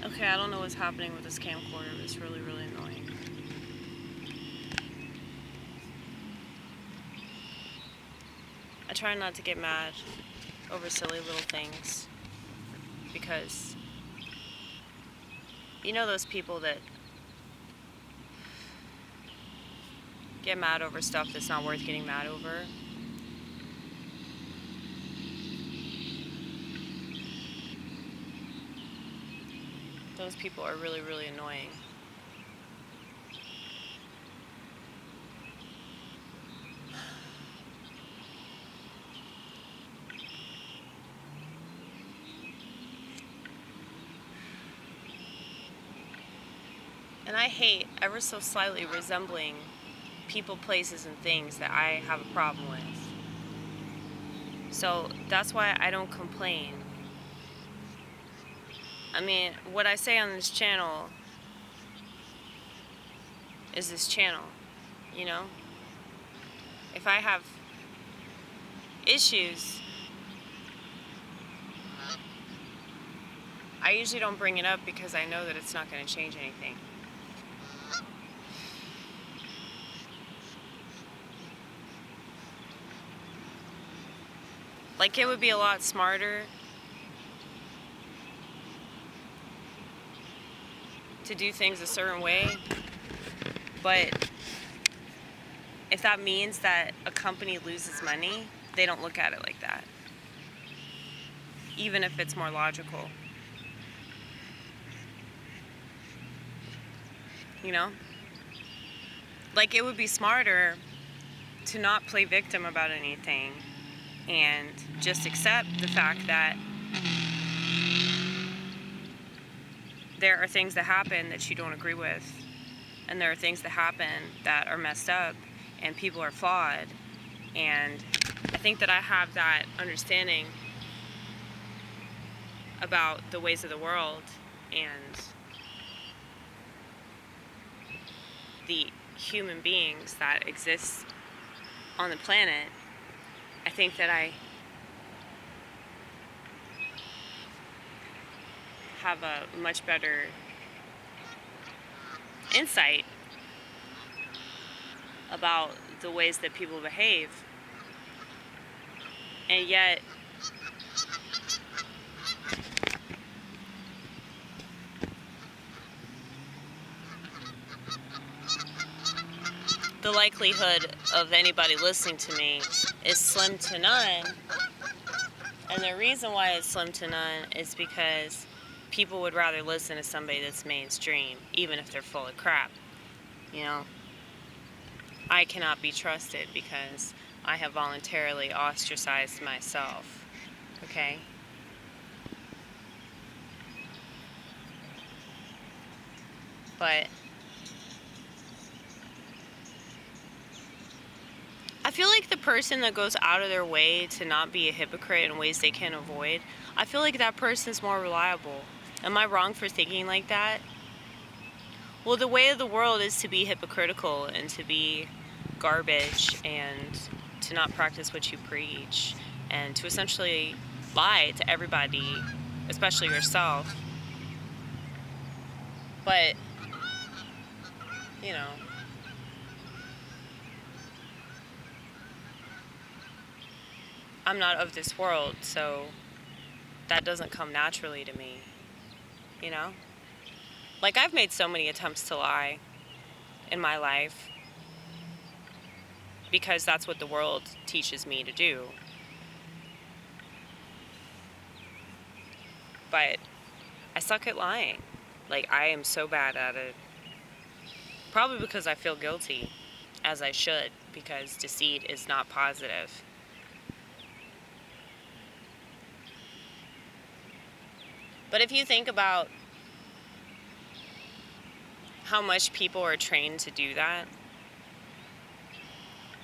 Okay, I don't know what's happening with this camcorder, but it's really, really annoying. I try not to get mad over silly little things, because you know those people that get mad over stuff that's not worth getting mad over? Those people are really, really annoying. And I hate ever so slightly resembling people, places, and things that I have a problem with. So that's why I don't complain. I mean, what I say on this channel is this channel, you know? If I have issues, I usually don't bring it up because I know that it's not going to change anything. Like, it would be a lot smarter to do things a certain way, but if that means that a company loses money, they don't look at it like that, even if it's more logical. You know? Like, it would be smarter to not play victim about anything and just accept the fact that there are things that happen that you don't agree with, and there are things that happen that are messed up, and people are flawed. And I think that I have that understanding about the ways of the world and the human beings that exist on the planet. I think that I have a much better insight about the ways that people behave. And yet, the likelihood of anybody listening to me is slim to none. And the reason why it's slim to none is because people would rather listen to somebody that's mainstream, even if they're full of crap. You know? I cannot be trusted because I have voluntarily ostracized myself. Okay? But I feel like the person that goes out of their way to not be a hypocrite in ways they can avoid, I feel like that person's more reliable. Am I wrong for thinking like that? Well, the way of the world is to be hypocritical and to be garbage and to not practice what you preach and to essentially lie to everybody, especially yourself. But, you know, I'm not of this world, so that doesn't come naturally to me, you know? Like, I've made so many attempts to lie in my life because that's what the world teaches me to do. But I suck at lying. Like, I am so bad at it. Probably because I feel guilty, as I should, because deceit is not positive. But if you think about how much people are trained to do that,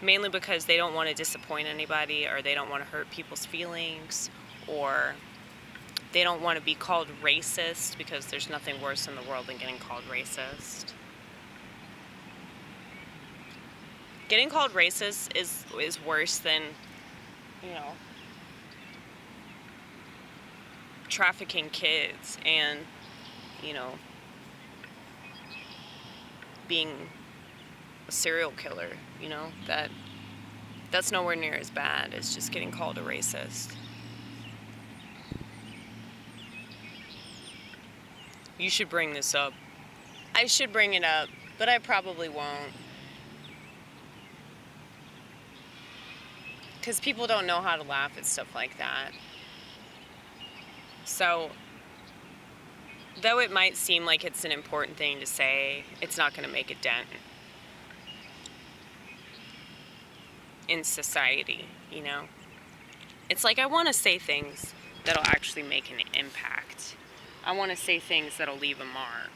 mainly because they don't want to disappoint anybody, or they don't want to hurt people's feelings, or they don't want to be called racist, because there's nothing worse in the world than getting called racist. Getting called racist is worse than, you know, trafficking kids and you know, being a serial killer, you know, that's nowhere near as bad as just getting called a racist. You should bring this up. I should bring it up, but I probably won't. Because people don't know how to laugh at stuff like that. So, though it might seem like it's an important thing to say, it's not going to make a dent in society, you know? It's like I want to say things that'll actually make an impact. I want to say things that'll leave a mark.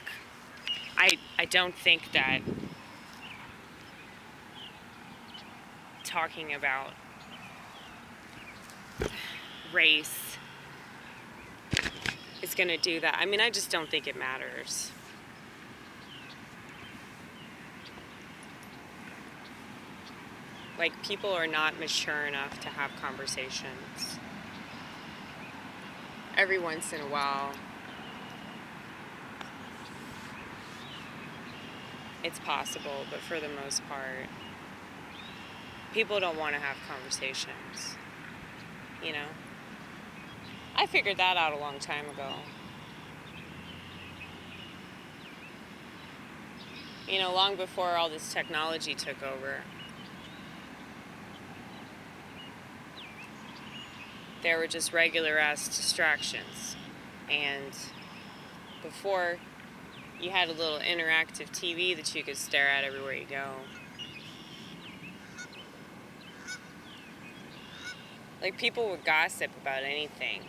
I don't think that talking about race is going to do that. I mean, I just don't think it matters. Like, people are not mature enough to have conversations. Every once in a while, it's possible, but for the most part, people don't want to have conversations, you know? I figured that out a long time ago. You know, long before all this technology took over. There were just regular-ass distractions. And before, you had a little interactive TV that you could stare at everywhere you go. Like, people would gossip about anything.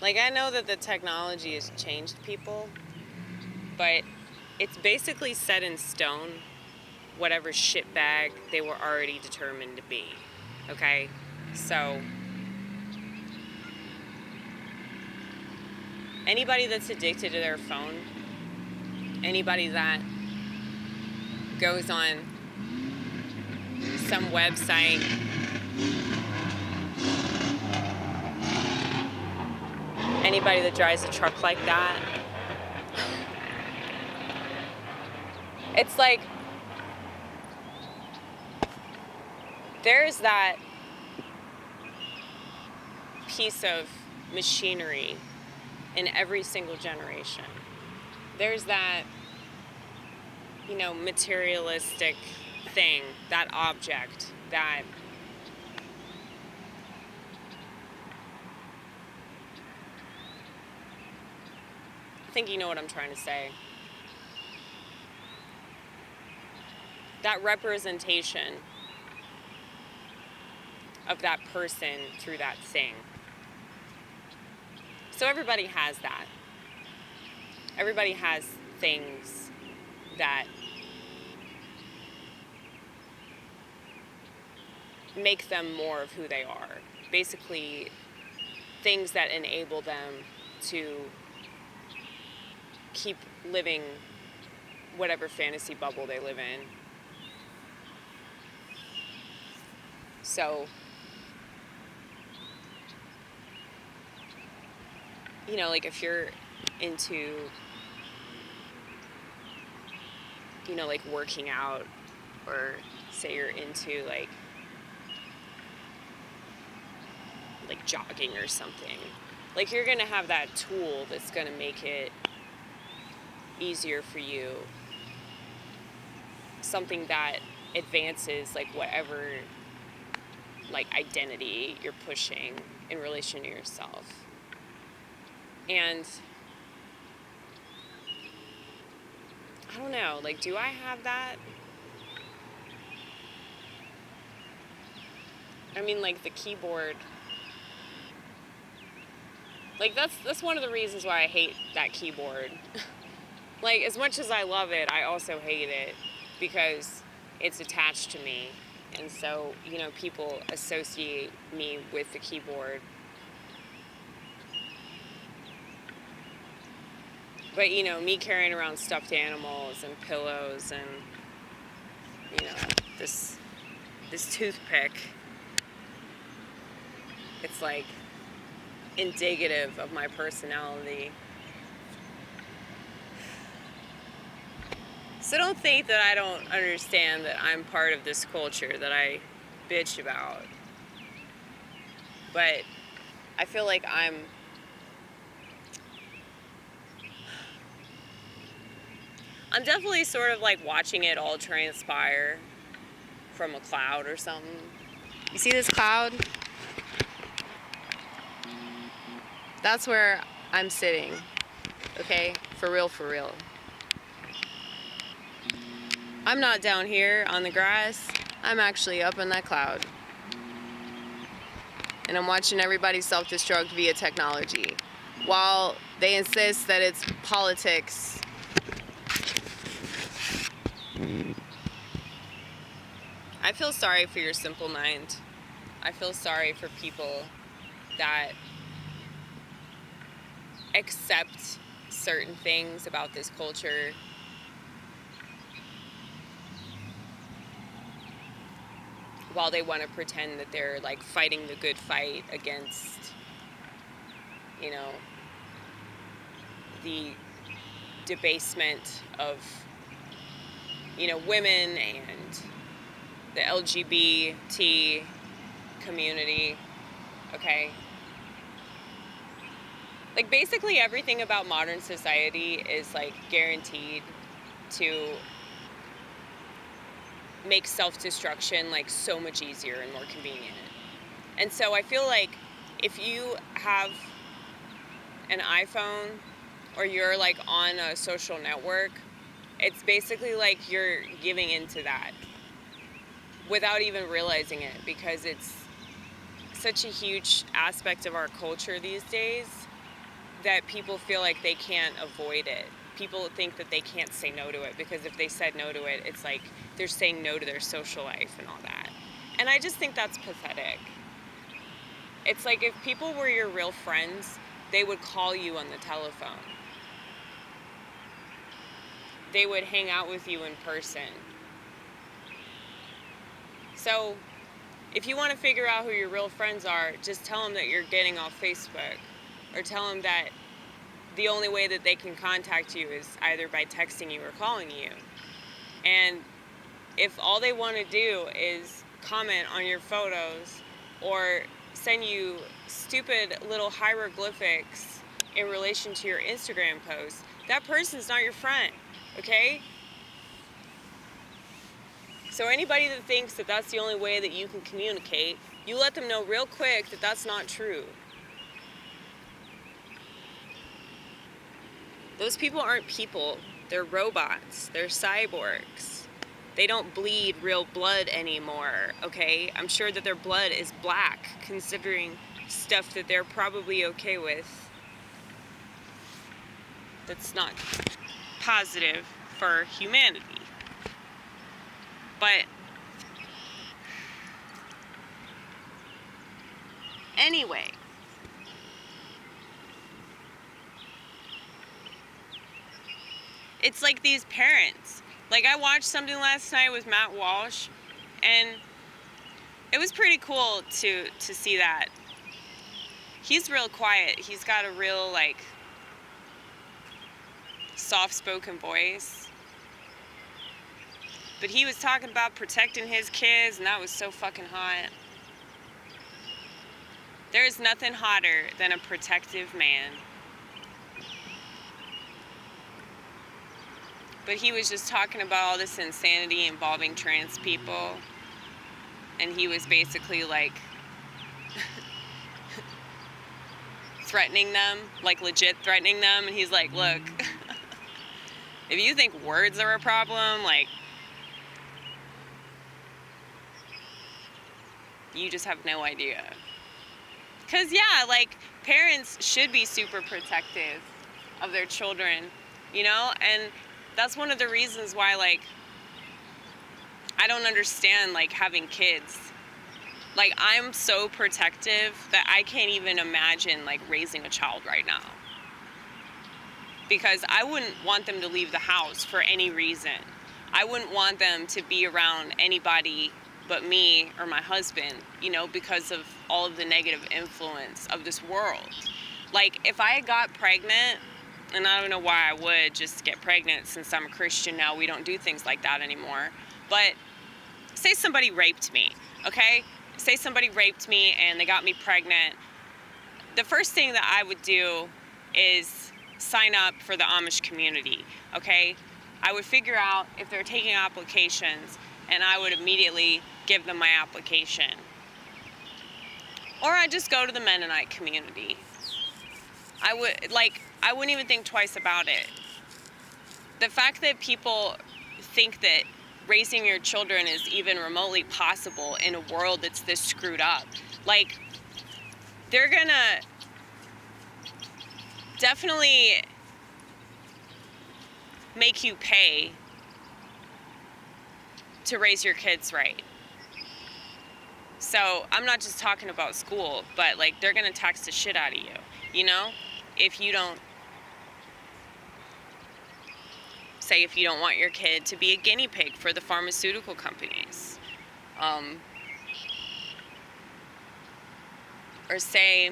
Like, I know that the technology has changed people, but it's basically set in stone whatever shitbag they were already determined to be. Okay? So, anybody that's addicted to their phone, anybody that goes on some website anybody that drives a truck like that, it's like there's that piece of machinery in every single generation. There's that, you know, materialistic thing, that object, that I think you know what I'm trying to say. That representation of that person through that thing. So everybody has that. Everybody has things that make them more of who they are. Basically, things that enable them to keep living whatever fantasy bubble they live in. So, you know, like if you're into, you know, like working out, or say you're into like jogging or something, like you're gonna have that tool that's gonna make it easier for you, something that advances like whatever like identity you're pushing in relation to yourself. And I don't know, like, do I have that? I mean, like the keyboard, like that's one of the reasons why I hate that keyboard. Like, as much as I love it, I also hate it because it's attached to me. And so, you know, people associate me with the keyboard. But, you know, me carrying around stuffed animals and pillows and, you know, this toothpick, it's like, indicative of my personality. So don't think that I don't understand that I'm part of this culture that I bitch about. But I feel like I'm definitely sort of like watching it all transpire from a cloud or something. You see this cloud? That's where I'm sitting. Okay? For real, for real. I'm not down here on the grass. I'm actually up in that cloud. And I'm watching everybody self-destruct via technology. While they insist that it's politics. I feel sorry for your simple mind. I feel sorry for people that accept certain things about this culture while they want to pretend that they're like fighting the good fight against, you know, the debasement of, you know, women and the LGBT community, okay? Like, basically everything about modern society is, like, guaranteed to make self-destruction, like, so much easier and more convenient. And so I feel like if you have an iPhone or you're, like, on a social network, it's basically like you're giving into that without even realizing it, because it's such a huge aspect of our culture these days that people feel like they can't avoid it. People think that they can't say no to it, because if they said no to it, it's like they're saying no to their social life and all that. And I just think that's pathetic. It's like if people were your real friends, they would call you on the telephone. They would hang out with you in person. So if you want to figure out who your real friends are, just tell them that you're getting off Facebook, or tell them that the only way that they can contact you is either by texting you or calling you. And if all they want to do is comment on your photos or send you stupid little hieroglyphics in relation to your Instagram post, that person's not your friend, okay? So anybody that thinks that that's the only way that you can communicate, you let them know real quick that that's not true. Those people aren't people. They're robots. They're cyborgs. They don't bleed real blood anymore, okay? I'm sure that their blood is black, considering stuff that they're probably okay with that's not positive for humanity. But anyway, it's like these parents. Like, I watched something last night with Matt Walsh, and it was pretty cool to see that. He's real quiet. He's got a real, like, soft-spoken voice. But he was talking about protecting his kids, and that was so fucking hot. There is nothing hotter than a protective man. But he was just talking about all this insanity involving trans people. And he was basically like threatening them, like legit threatening them. And he's like, look, if you think words are a problem, like, you just have no idea. Because, yeah, like, parents should be super protective of their children, you know? And that's one of the reasons why, like, I don't understand, like, having kids. Like, I'm so protective that I can't even imagine, like, raising a child right now. Because I wouldn't want them to leave the house for any reason. I wouldn't want them to be around anybody but me or my husband, you know, because of all of the negative influence of this world. Like, if I got pregnant, and I don't know why I would just get pregnant since I'm a Christian now, we don't do things like that anymore. But say somebody raped me, okay? Say somebody raped me and they got me pregnant. The first thing that I would do is sign up for the Amish community, okay? I would figure out if they're taking applications, and I would immediately give them my application. Or I'd just go to the Mennonite community. I wouldn't even think twice about it. The fact that people think that raising your children is even remotely possible in a world that's this screwed up, like, they're gonna definitely make you pay to raise your kids right. So I'm not just talking about school, but like, they're gonna tax the shit out of you, you know? If you don't want your kid to be a guinea pig for the pharmaceutical companies. Or say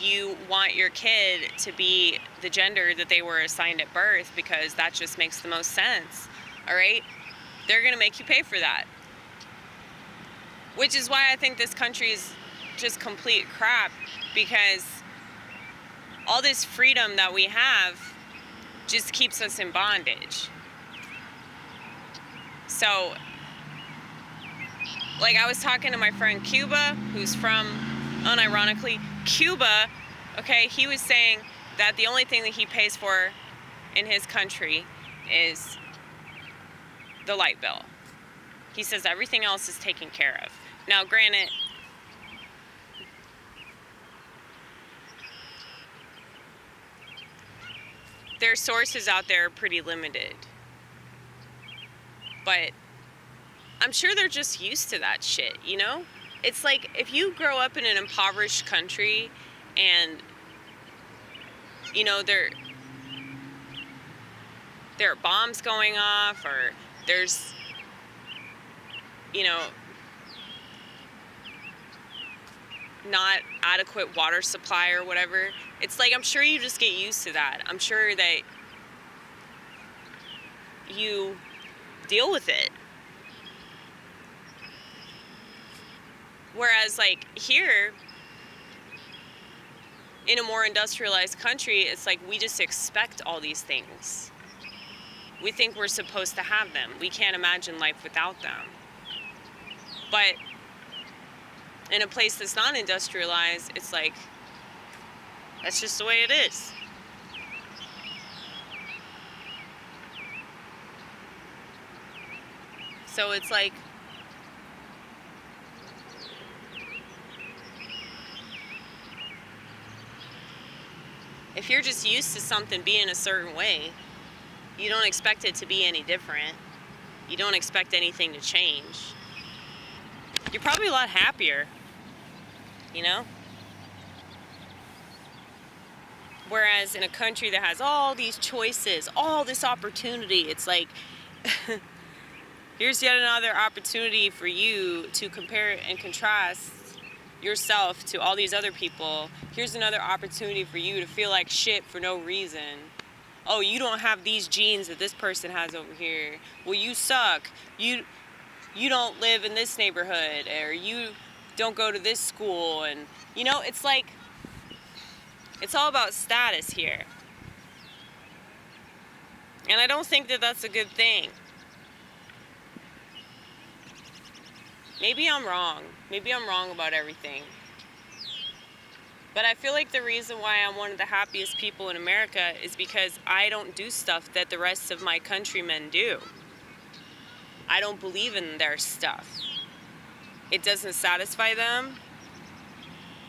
you want your kid to be the gender that they were assigned at birth because that just makes the most sense, all right? They're gonna make you pay for that. Which is why I think this country is just complete crap, because all this freedom that we have just keeps us in bondage. So, like, I was talking to my friend Cuba, who's from, unironically, Cuba, okay? He was saying that the only thing that he pays for in his country is the light bill. He says everything else is taken care of. Now, granted, their sources out there are pretty limited. But I'm sure they're just used to that shit, you know? It's like, if you grow up in an impoverished country and, you know, there are bombs going off, or there's, you know, not adequate water supply or whatever, it's like, I'm sure you just get used to that. I'm sure that you deal with it. Whereas, like, here, in a more industrialized country, it's like we just expect all these things. We think we're supposed to have them. We can't imagine life without them. But in a place that's not industrialized, it's like, that's just the way it is. So it's like, if you're just used to something being a certain way, you don't expect it to be any different. You don't expect anything to change. You're probably a lot happier, you know? Whereas in a country that has all these choices, all this opportunity, it's like, here's yet another opportunity for you to compare and contrast yourself to all these other people. Here's another opportunity for you to feel like shit for no reason. Oh, you don't have these genes that this person has over here. Well, you suck. You don't live in this neighborhood, or you don't go to this school. And, you know, it's like, it's all about status here. And I don't think that that's a good thing. Maybe I'm wrong. Maybe I'm wrong about everything. But I feel like the reason why I'm one of the happiest people in America is because I don't do stuff that the rest of my countrymen do. I don't believe in their stuff. It doesn't satisfy them.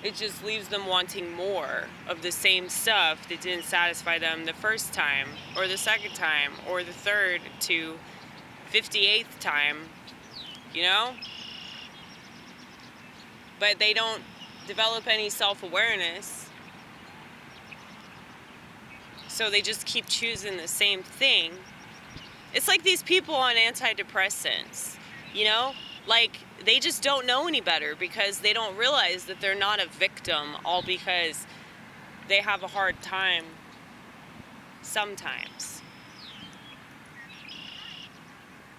It just leaves them wanting more of the same stuff that didn't satisfy them the first time, or the second time, or the third to 58th time, you know? But they don't develop any self-awareness. So they just keep choosing the same thing It's like these people on antidepressants, you know? Like, they just don't know any better because they don't realize that they're not a victim, all because they have a hard time sometimes.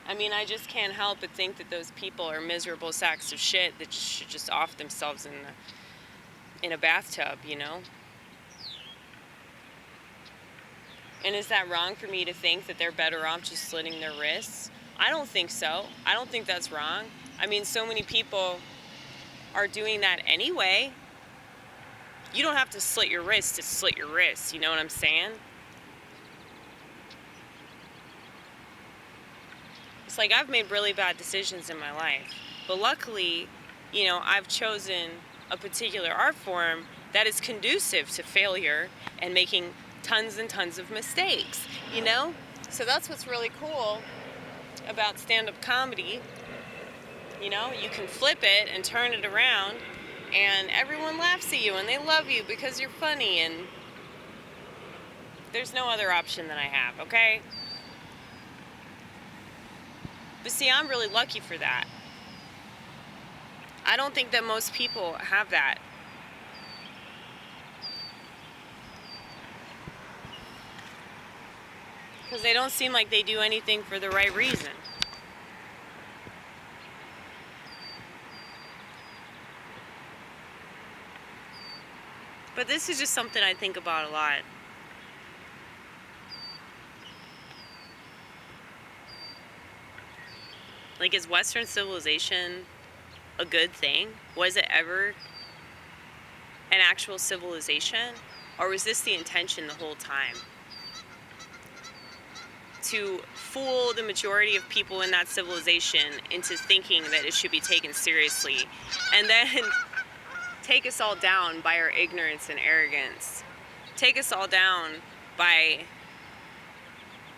I mean, I just can't help but think that those people are miserable sacks of shit that should just off themselves in a bathtub, you know? And is that wrong for me to think that they're better off just slitting their wrists? I don't think so. I don't think that's wrong. I mean, so many people are doing that anyway. You don't have to slit your wrist to slit your wrist, you know what I'm saying? It's like I've made really bad decisions in my life. But luckily, you know, I've chosen a particular art form that is conducive to failure and making tons and tons of mistakes, you know? So that's what's really cool about stand-up comedy. You know, you can flip it and turn it around and everyone laughs at you and they love you because you're funny, and there's no other option that I have, okay? But see, I'm really lucky for that. I don't think that most people have that. Because they don't seem like they do anything for the right reason. But this is just something I think about a lot. Like, is Western civilization a good thing? Was it ever an actual civilization? Or was this the intention the whole time? To fool the majority of people in that civilization into thinking that it should be taken seriously, and then take us all down by our ignorance and arrogance. Take us all down by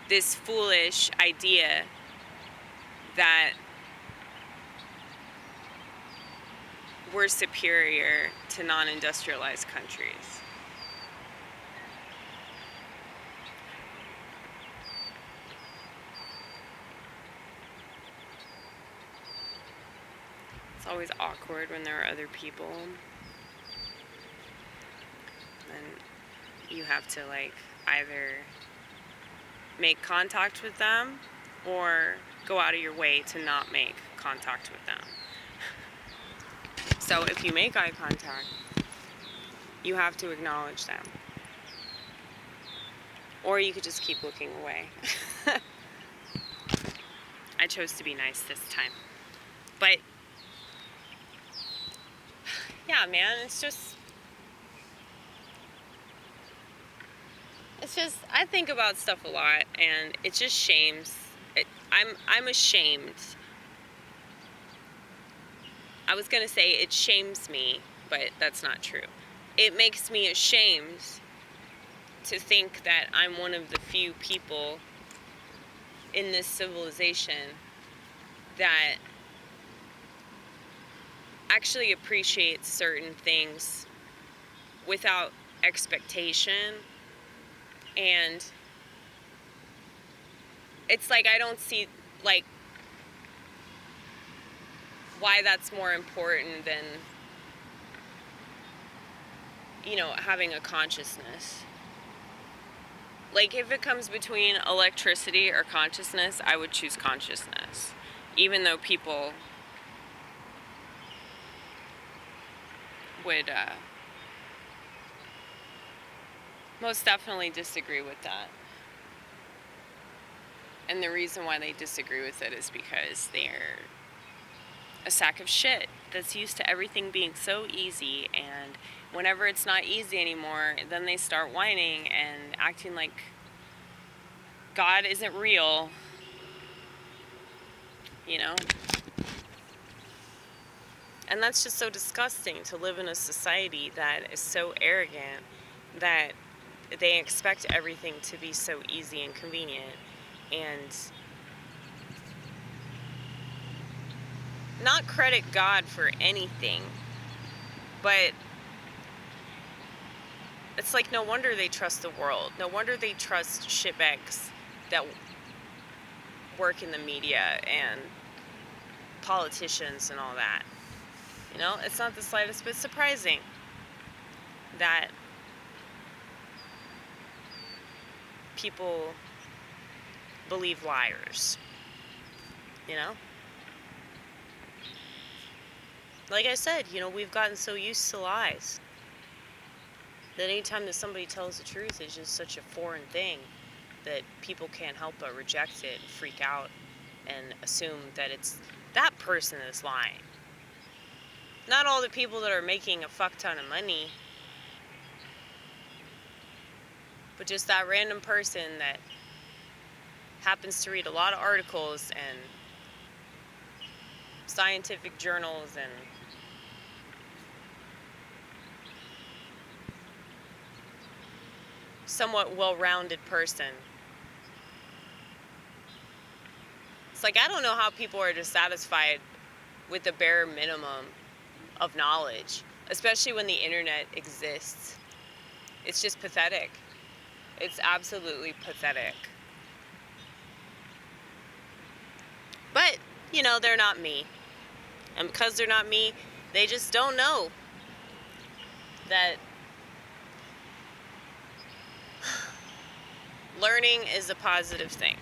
this foolish idea that we're superior to non-industrialized countries. It's always awkward when there are other people. And you have to, like, either make contact with them or go out of your way to not make contact with them. So if you make eye contact, you have to acknowledge them. Or you could just keep looking away. I chose to be nice this time. But yeah, man, it's just I think about stuff a lot, and it just shames. I'm ashamed. I was gonna say it shames me, but that's not true. It makes me ashamed to think that I'm one of the few people in this civilization that actually appreciates certain things without expectation. And it's like I don't see, like, why that's more important than, you know, having a consciousness. Like, if it comes between electricity or consciousness, I would choose consciousness. Even though people would most definitely disagree with that. And the reason why they disagree with it is because they're a sack of shit that's used to everything being so easy, and whenever it's not easy anymore, then they start whining and acting like God isn't real, you know? And that's just so disgusting, to live in a society that is so arrogant that they expect everything to be so easy and convenient, and not credit God for anything, but it's like, no wonder they trust the world. No wonder they trust shitbags that work in the media and politicians and all that. You know, it's not the slightest bit surprising that people believe liars. You know? Like I said, you know, we've gotten so used to lies that anytime that somebody tells the truth, it's just such a foreign thing that people can't help but reject it and freak out and assume that it's that person that's lying. Not all the people that are making a fuck ton of money, but just that random person that happens to read a lot of articles and scientific journals and somewhat well-rounded person. It's like, I don't know how people are dissatisfied with the bare minimum of knowledge, especially when the internet exists. It's just pathetic. It's absolutely pathetic. But, you know, they're not me. And because they're not me, they just don't know that learning is a positive thing.